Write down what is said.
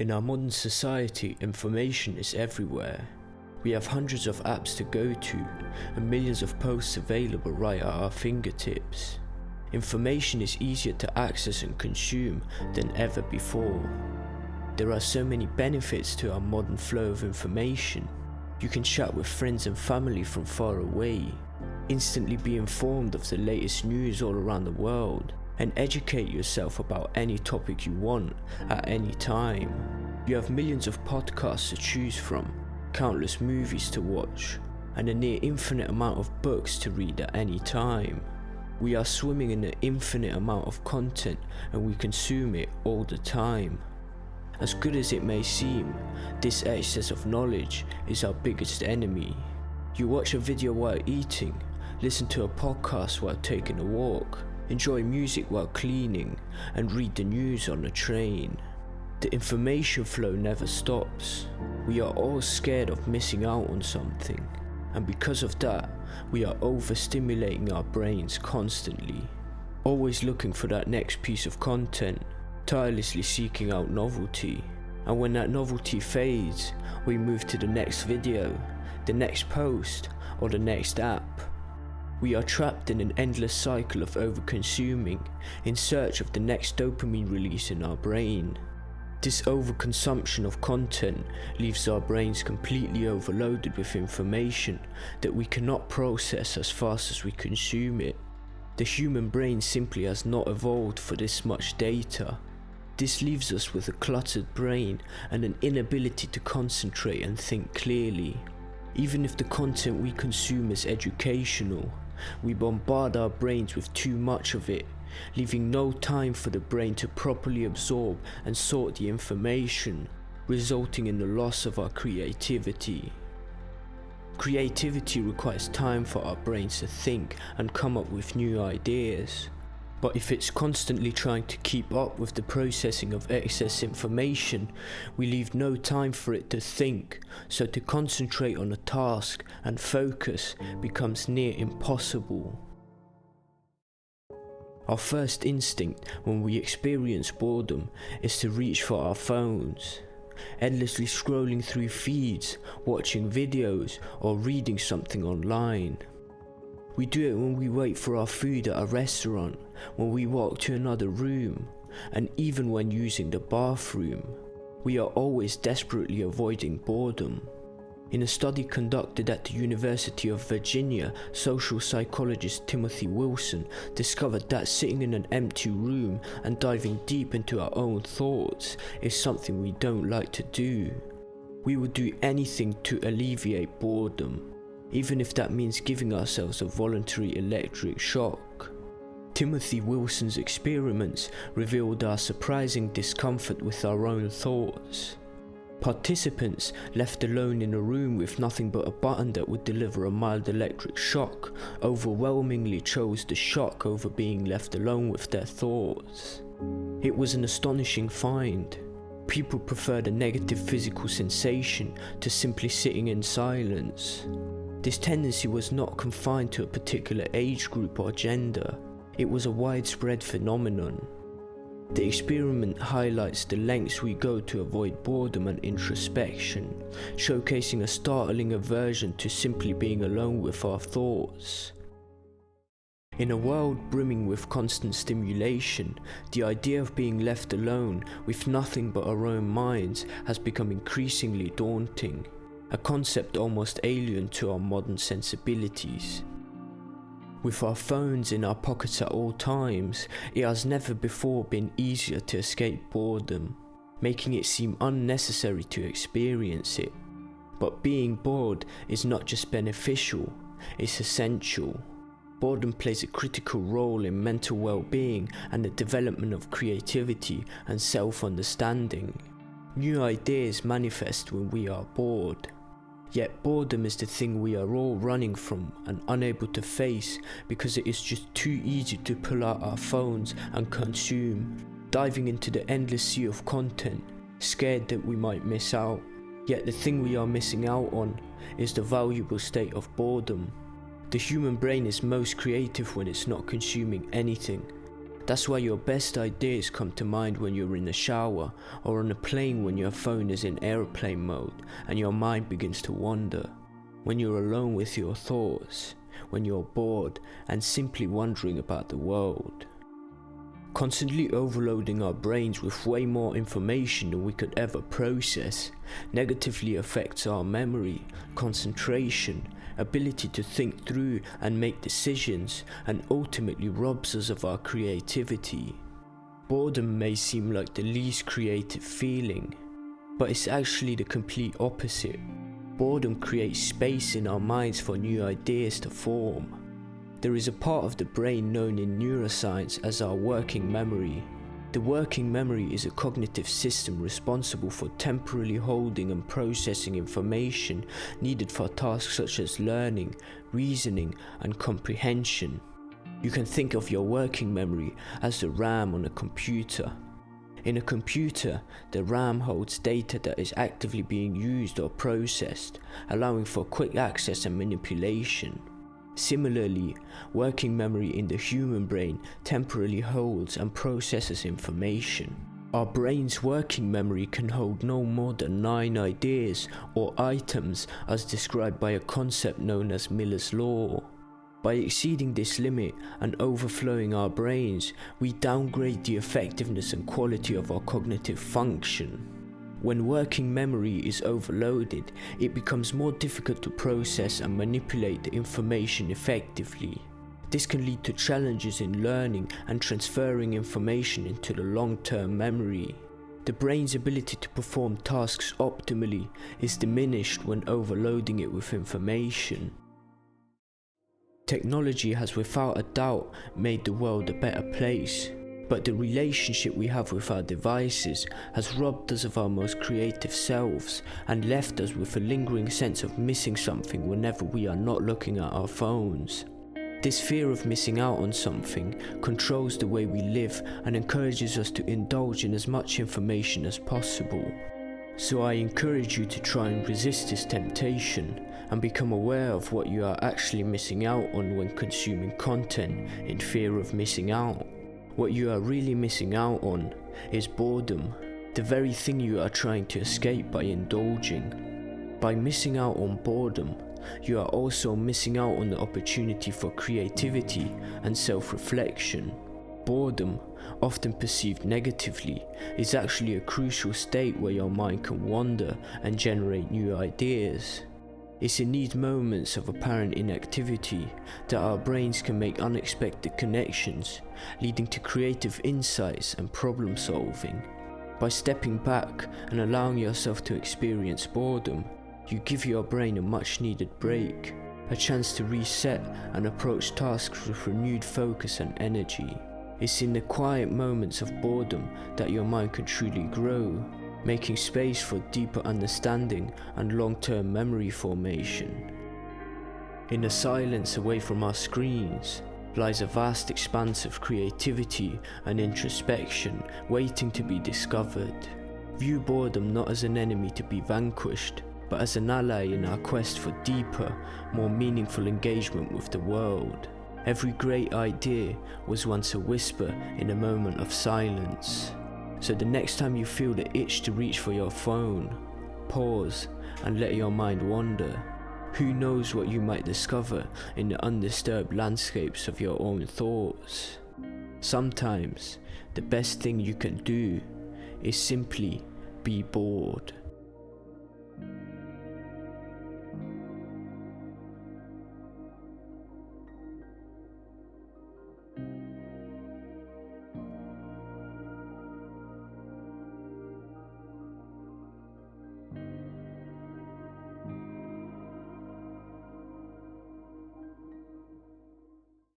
In our modern society, information is everywhere. We have hundreds of apps to go to and millions of posts available right at our fingertips. Information is easier to access and consume than ever before. There are so many benefits to our modern flow of information. You can chat with friends and family from far away, instantly be informed of the latest news all around the world, and educate yourself about any topic you want at any time. You have millions of podcasts to choose from, countless movies to watch, and a near infinite amount of books to read at any time. We are swimming in an infinite amount of content and we consume it all the time. As good as it may seem, this excess of knowledge is our biggest enemy. You watch a video while eating, listen to a podcast while taking a walk, enjoy music while cleaning, and read the news on a train. The information flow never stops. We are all scared of missing out on something, and because of that, we are overstimulating our brains constantly, always looking for that next piece of content, tirelessly seeking out novelty. And when that novelty fades, we move to the next video, the next post, or the next app. We are trapped in an endless cycle of overconsuming, in search of the next dopamine release in our brain. This overconsumption of content leaves our brains completely overloaded with information that we cannot process as fast as we consume it. The human brain simply has not evolved for this much data. This leaves us with a cluttered brain and an inability to concentrate and think clearly. Even if the content we consume is educational, we bombard our brains with too much of it, leaving no time for the brain to properly absorb and sort the information, resulting in the loss of our creativity. Creativity requires time for our brains to think and come up with new ideas. But if it's constantly trying to keep up with the processing of excess information, we leave no time for it to think, so to concentrate on a task and focus becomes near impossible. Our first instinct when we experience boredom is to reach for our phones, endlessly scrolling through feeds, watching videos, or reading something online. We do it when we wait for our food at a restaurant, when we walk to another room, and even when using the bathroom. We are always desperately avoiding boredom. In a study conducted at the University of Virginia, social psychologist Timothy Wilson discovered that sitting in an empty room and diving deep into our own thoughts is something we don't like to do. We would do anything to alleviate boredom, even if that means giving ourselves a voluntary electric shock. Timothy Wilson's experiments revealed our surprising discomfort with our own thoughts. Participants left alone in a room with nothing but a button that would deliver a mild electric shock overwhelmingly chose the shock over being left alone with their thoughts. It was an astonishing find. People preferred a negative physical sensation to simply sitting in silence. This tendency was not confined to a particular age group or gender. It was a widespread phenomenon. The experiment highlights the lengths we go to avoid boredom and introspection, showcasing a startling aversion to simply being alone with our thoughts. In a world brimming with constant stimulation, the idea of being left alone with nothing but our own minds has become increasingly daunting, a concept almost alien to our modern sensibilities. With our phones in our pockets at all times, it has never before been easier to escape boredom, making it seem unnecessary to experience it. But being bored is not just beneficial, it's essential. Boredom plays a critical role in mental well-being and the development of creativity and self-understanding. New ideas manifest when we are bored. Yet boredom is the thing we are all running from and unable to face because it is just too easy to pull out our phones and consume, diving into the endless sea of content, scared that we might miss out. Yet the thing we are missing out on is the valuable state of boredom. The human brain is most creative when it's not consuming anything. That's why your best ideas come to mind when you're in the shower or on a plane when your phone is in airplane mode and your mind begins to wander. When you're alone with your thoughts, when you're bored and simply wondering about the world. Constantly overloading our brains with way more information than we could ever process negatively affects our memory, concentration, ability to think through and make decisions, and ultimately robs us of our creativity. Boredom may seem like the least creative feeling, but it's actually the complete opposite. Boredom creates space in our minds for new ideas to form. There is a part of the brain known in neuroscience as our working memory. The working memory is a cognitive system responsible for temporarily holding and processing information needed for tasks such as learning, reasoning, and comprehension. You can think of your working memory as the RAM on a computer. In a computer, the RAM holds data that is actively being used or processed, allowing for quick access and manipulation. Similarly, working memory in the human brain temporarily holds and processes information. Our brain's working memory can hold no more than 9 ideas or items as described by a concept known as Miller's Law. By exceeding this limit and overflowing our brains, we downgrade the effectiveness and quality of our cognitive function. When working memory is overloaded, it becomes more difficult to process and manipulate the information effectively. This can lead to challenges in learning and transferring information into the long-term memory. The brain's ability to perform tasks optimally is diminished when overloading it with information. Technology has without a doubt made the world a better place. But the relationship we have with our devices has robbed us of our most creative selves and left us with a lingering sense of missing something whenever we are not looking at our phones. This fear of missing out on something controls the way we live and encourages us to indulge in as much information as possible. So I encourage you to try and resist this temptation and become aware of what you are actually missing out on when consuming content in fear of missing out. What you are really missing out on is boredom, the very thing you are trying to escape by indulging. By missing out on boredom, you are also missing out on the opportunity for creativity and self-reflection. Boredom, often perceived negatively, is actually a crucial state where your mind can wander and generate new ideas. It's in these moments of apparent inactivity that our brains can make unexpected connections, leading to creative insights and problem solving. By stepping back and allowing yourself to experience boredom, you give your brain a much needed break, a chance to reset and approach tasks with renewed focus and energy. It's in the quiet moments of boredom that your mind can truly grow, making space for deeper understanding and long-term memory formation. In the silence away from our screens lies a vast expanse of creativity and introspection waiting to be discovered. View boredom not as an enemy to be vanquished, but as an ally in our quest for deeper, more meaningful engagement with the world. Every great idea was once a whisper in a moment of silence. So the next time you feel the itch to reach for your phone, pause and let your mind wander. Who knows what you might discover in the undisturbed landscapes of your own thoughts. Sometimes, the best thing you can do is simply be bored.